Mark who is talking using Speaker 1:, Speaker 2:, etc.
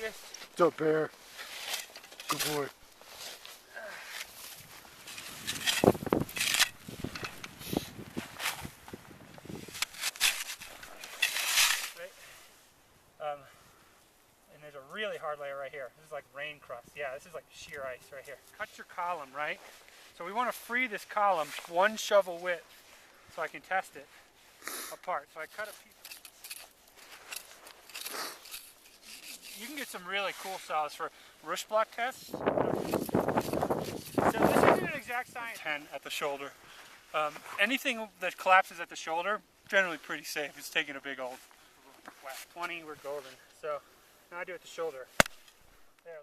Speaker 1: guys.
Speaker 2: What's up, Bear? Good boy.
Speaker 1: And there's a really hard layer right here. This is like rain crust. Yeah, this is like sheer ice right here. Cut your column, right? So we want to free this column 1 shovel width so I can test it apart. So I cut a piece. You can get some really cool saws for rush block tests. So this isn't an exact science. 10 at the shoulder. Anything that collapses at the shoulder, generally pretty safe. It's taking a big old whack. 20, we're golden. So now I do it at the shoulder. There.